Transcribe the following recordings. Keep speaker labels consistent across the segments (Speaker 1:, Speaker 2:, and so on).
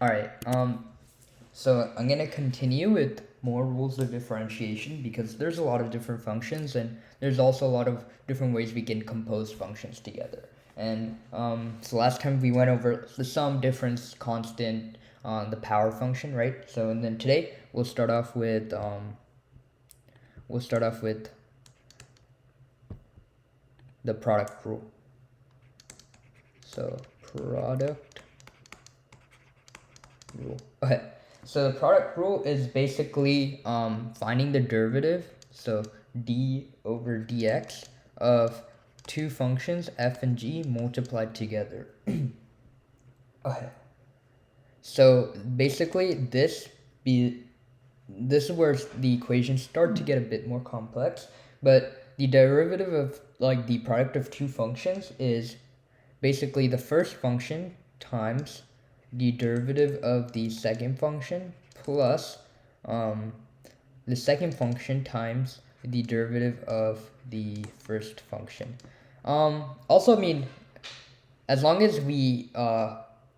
Speaker 1: All right. So I'm gonna continue with more rules of differentiation because there's a lot of different functions and there's also a lot of different ways we can compose functions together. And so last time we went over the sum, difference, constant, the power function, right? So and then today we'll start off with the product rule. So product rule. Okay. So the product rule is basically finding the derivative, so d over dx of two functions f and g multiplied together. Okay. So basically this is where the equations start to get a bit more complex, but the derivative of like the product of two functions is basically the first function times the derivative of the second function plus um, the second function times the derivative of the first function. Also, I mean, as long as we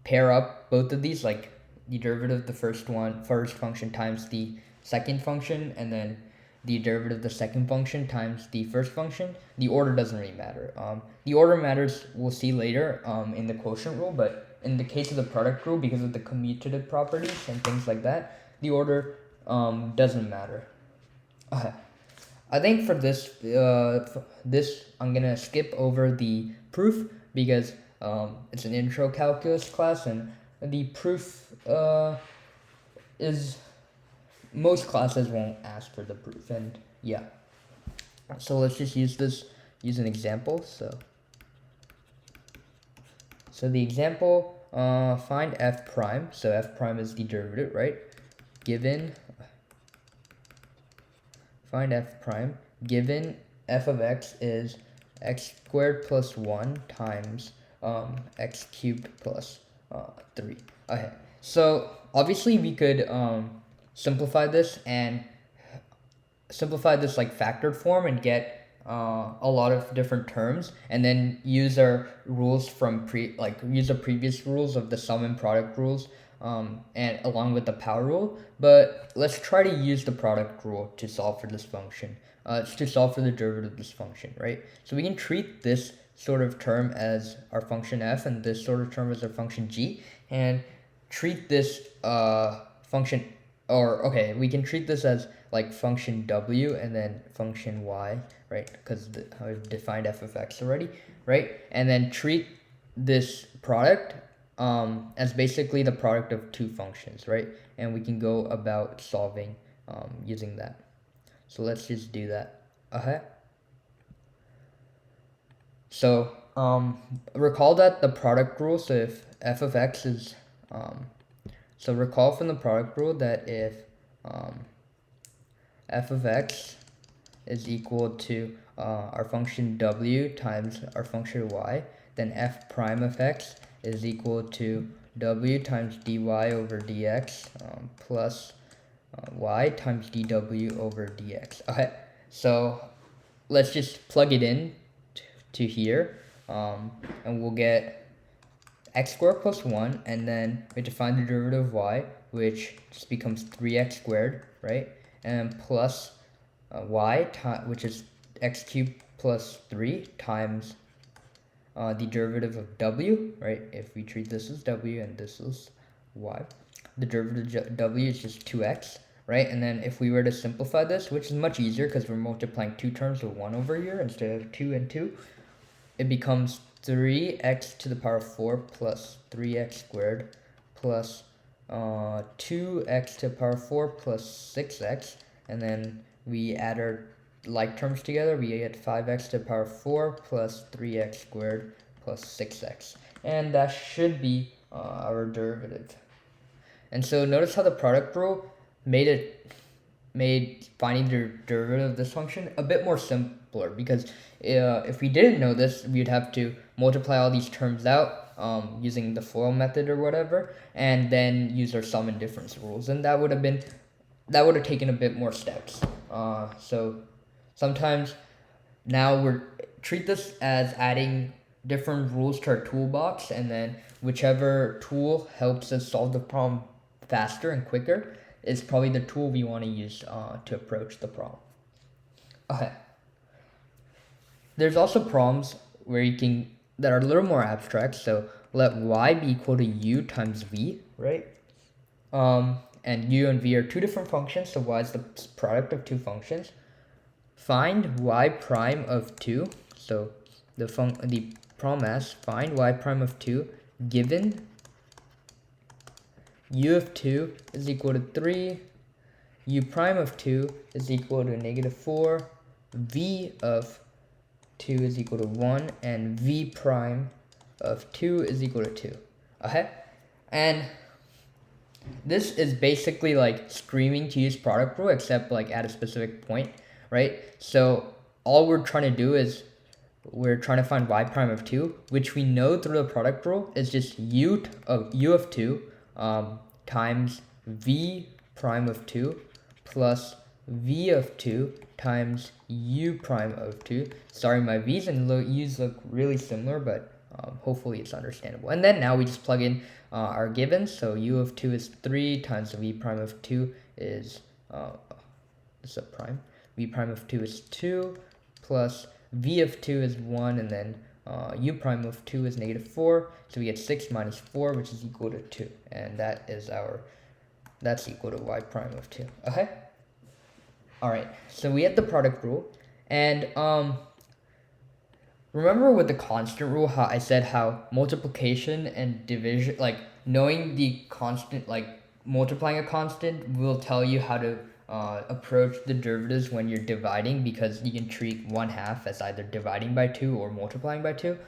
Speaker 1: pair up both of these, like the derivative of the first function times the second function, and then the derivative of the second function times the first function, the order doesn't really matter. The order matters, we'll see later in the quotient rule, but in the case of the product rule, because of the commutative properties and things like that, the order doesn't matter. I think for this I'm gonna skip over the proof because it's an intro calculus class and the proof is most classes won't ask for the proof, and yeah. So let's just use an example. So the example, find f prime. So f prime is the derivative, right? Given Find f prime given f of x is x squared plus 1 times x cubed plus 3. Okay, so obviously we could simplify this like factored form and get a lot of different terms, and then use our rules from use the previous rules of the sum and product rules, and along with the power rule. But let's try to use the product rule to solve for this function. It's to solve for the derivative of this function, right? So we can treat this sort of term as our function f and this sort of term as our function g, and treat this function, or okay, we can treat this as like function w and then function y, right? Because I've defined f of x already, right? And then treat this product as basically the product of two functions, right? And we can go about solving using that. So let's just do that. So recall that the product rule, so if f of x is so recall from the product rule that if f of x is equal to our function w times our function y, then f prime of x is equal to w times dy over dx plus y times dw over dx. Okay, so let's just plug it in to here, and we'll get x squared plus 1, and then we have to find the derivative of y, which just becomes 3x squared, right? And plus y, which is x cubed plus 3 times the derivative of w, right? If we treat this as w and this is y, the derivative of w is just 2x, right? And then if we were to simplify this, which is much easier because we're multiplying two terms with 1 over here instead of 2 and 2, it becomes 3x to the power 4 plus 3x squared plus 2x to the power 4 plus 6x, and then we add our like terms together, we get 5x to the power 4 plus 3x squared plus 6x, and that should be our derivative. And so notice how the product rule made finding the derivative of this function a bit more simpler, because if we didn't know this, we'd have to multiply all these terms out using the FOIL method or whatever, and then use our sum and difference rules, and that would have taken a bit more steps. So sometimes now treat this as adding different rules to our toolbox, and then whichever tool helps us solve the problem faster and quicker is probably the tool we want to use to approach the problem. Okay. There's also problems where you can that are a little more abstract. So let y be equal to u times v, right? And u and v are two different functions, so y is the product of two functions. Find y prime of 2. So the problem asks find y prime of 2 given u of 2 is equal to 3, u prime of 2 is equal to -4, v of 2 is equal to 1, and v prime of 2 is equal to 2. Okay? And this is basically like screaming to use product rule, except like at a specific point, right? So all we're trying to do is we're trying to find y prime of 2, which we know through the product rule is just u of 2 times v prime of 2 plus v of 2 times u prime of 2. Sorry, my v's and u's look really similar, but hopefully it's understandable. And then now we just plug in our givens. So u of 2 is 3 times v prime of 2 is it's a prime. V prime of 2 is 2 plus v of 2 is 1, and then u prime of 2 is -4. So we get 6 minus 4, which is equal to 2. And that's equal to y prime of 2. Okay? Alright, so we have the product rule. And remember with the constant rule how I said how multiplication and division, like knowing the constant, like multiplying a constant will tell you how to approach the derivatives when you're dividing, because you can treat 1/2 as either dividing by 2 or multiplying by 2.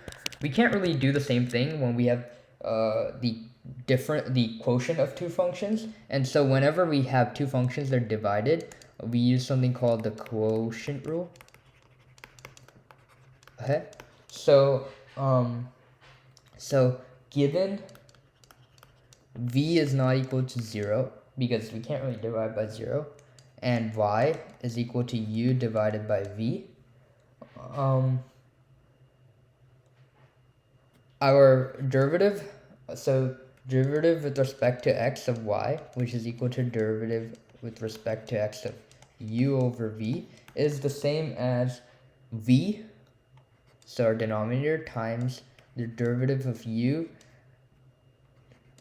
Speaker 1: We can't really do the same thing when we have the quotient of two functions. And so whenever we have two functions that are divided, we use something called the quotient rule. Okay, so given v is not equal to 0, because we can't really divide by 0, and y is equal to u divided by v, our derivative, so derivative with respect to x of y, which is equal to derivative with respect to x of u over v, is the same as v, so our denominator, times the derivative of u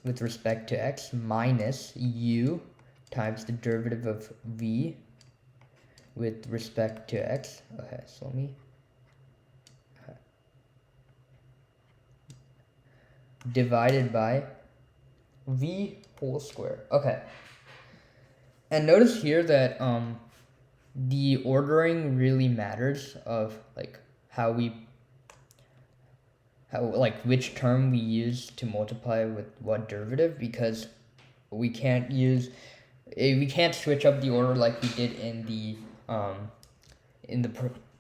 Speaker 1: with respect to x minus u times the derivative of v with respect to x. Okay, so let me divided by v whole square. Okay, and notice here that the ordering really matters of like which term we use to multiply with what derivative, because we can't switch up the order like we did in the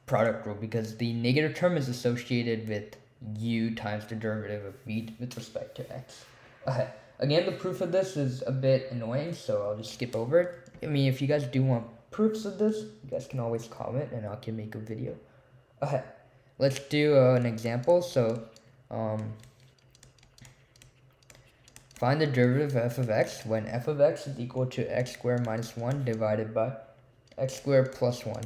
Speaker 1: product rule, because the negative term is associated with u times the derivative of v with respect to x. Okay, again, the proof of this is a bit annoying, so I'll just skip over it. I mean, if you guys do want proofs of this, you guys can always comment and I can make a video. Okay, let's do an example. So find the derivative of f of x when f of x is equal to x squared minus 1 divided by x squared plus 1.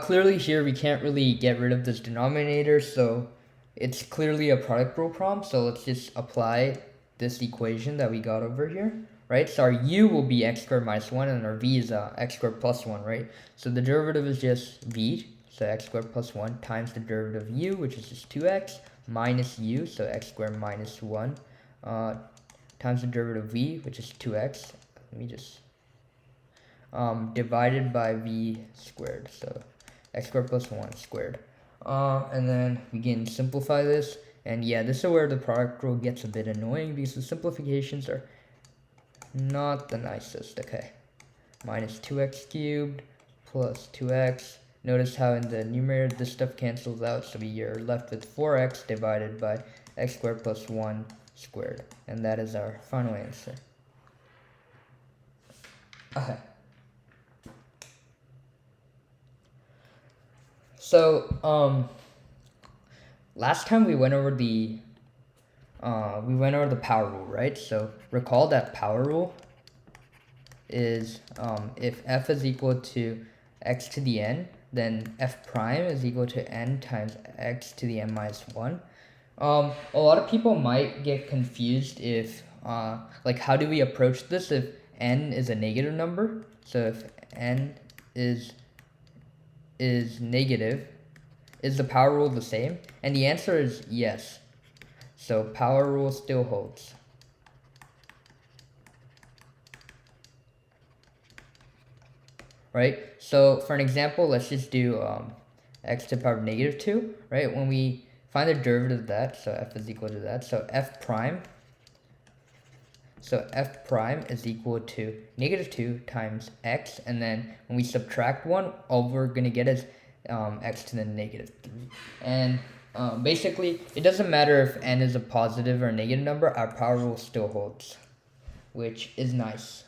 Speaker 1: Clearly here we can't really get rid of this denominator, so it's clearly a product rule problem. So let's just apply this equation that we got over here, right? So our u will be x squared minus 1, and our v is x squared plus 1, right? So the derivative is just v, so x squared plus 1, times the derivative of u, which is just 2x, minus u, so x squared minus 1, times the derivative of v, which is 2x. Let me just divided by v squared, so x squared plus 1 squared. And then we can simplify this, and yeah, this is where the product rule gets a bit annoying, because the simplifications are not the nicest. Okay, minus 2x cubed plus 2x. Notice how in the numerator this stuff cancels out, so we are left with 4x divided by x squared plus 1 squared, and that is our final answer. Okay. So last time we went over the power rule, right? So recall that power rule is if f is equal to x to the n, then f prime is equal to n times x to the n minus 1. A lot of people might get confused if, like, how do we approach this if n is a negative number? So if n is negative, is the power rule the same? And the answer is yes. So power rule still holds. Right? So for an example, let's just do x to the power of negative 2, right? When we find the derivative of that, so f is equal to that, so f prime is equal to negative 2 times x, and then when we subtract 1, all we're going to get is x to the negative 3. And basically, it doesn't matter if n is a positive or a negative number, our power rule still holds, which is nice.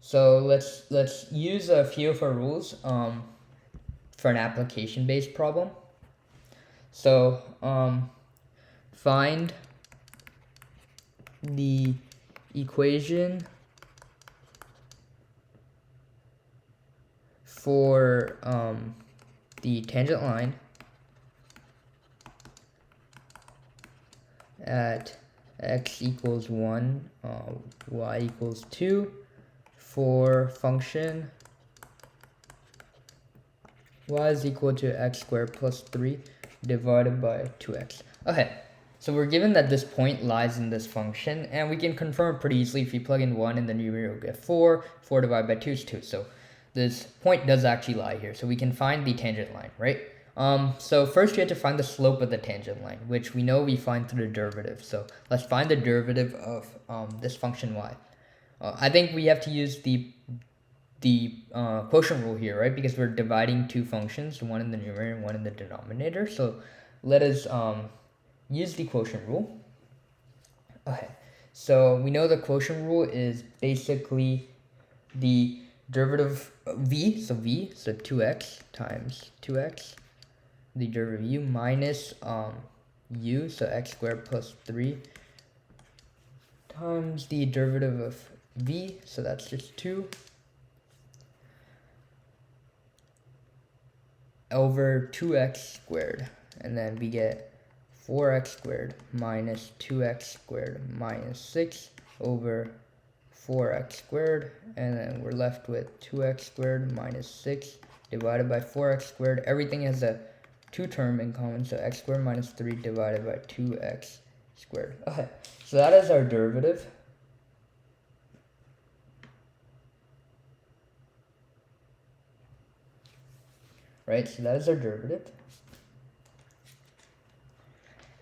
Speaker 1: So let's use a few of our rules for an application-based problem. So find the equation for the tangent line at x equals 1, y equals 2 for function y is equal to x squared plus 3 divided by 2x. Okay, so we're given that this point lies in this function, and we can confirm it pretty easily. If you plug in 1 in the numerator, we'll get 4. 4 divided by 2 is 2. So this point does actually lie here. So we can find the tangent line, right? So first you have to find the slope of the tangent line, which we know we find through the derivative. So let's find the derivative of this function y. I think we have to use the quotient rule here, right? Because we're dividing two functions, one in the numerator and one in the denominator. So let us use the quotient rule. Okay, so we know the quotient rule is basically the derivative of v, so 2x times 2x, the derivative of u minus u, so x squared plus 3 times the derivative of v, so that's just 2, over 2x squared, and then we get 4x squared minus 2x squared minus 6 over 4x squared, and then we're left with 2x squared minus 6 divided by 4x squared. Everything has a 2 term in common, so x squared minus 3 divided by 2x squared. Okay, so that is our derivative. Right, so that is our derivative.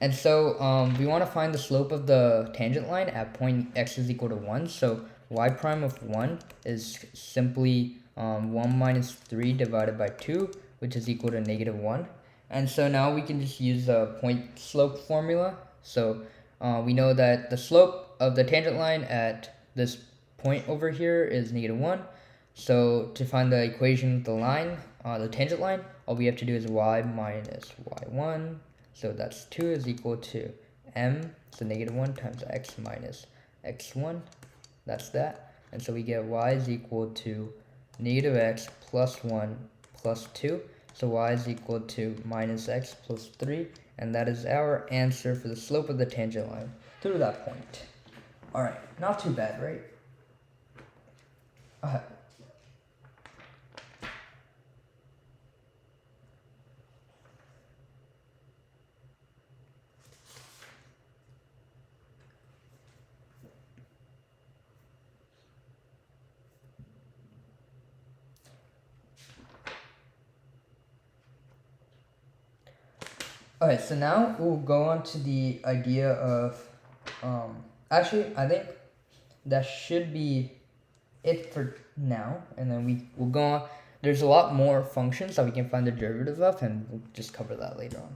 Speaker 1: And so we want to find the slope of the tangent line at point x is equal to 1. So y prime of 1 is simply 1 minus 3 divided by 2, which is equal to negative 1. And so now we can just use the point slope formula. So we know that the slope of the tangent line at this point over here is negative 1. So to find the equation of the line, the tangent line, all we have to do is y minus y1. So that's 2 is equal to m, so negative 1 times x minus x1. That's that. And so we get y is equal to negative x plus 1 plus 2. So y is equal to minus x plus 3. And that is our answer for the slope of the tangent line through that point. Alright, not too bad, right? Okay, so now we'll go on to the idea of, actually, I think that should be it for now, and then we'll go on. There's a lot more functions that we can find the derivative of, and we'll just cover that later on.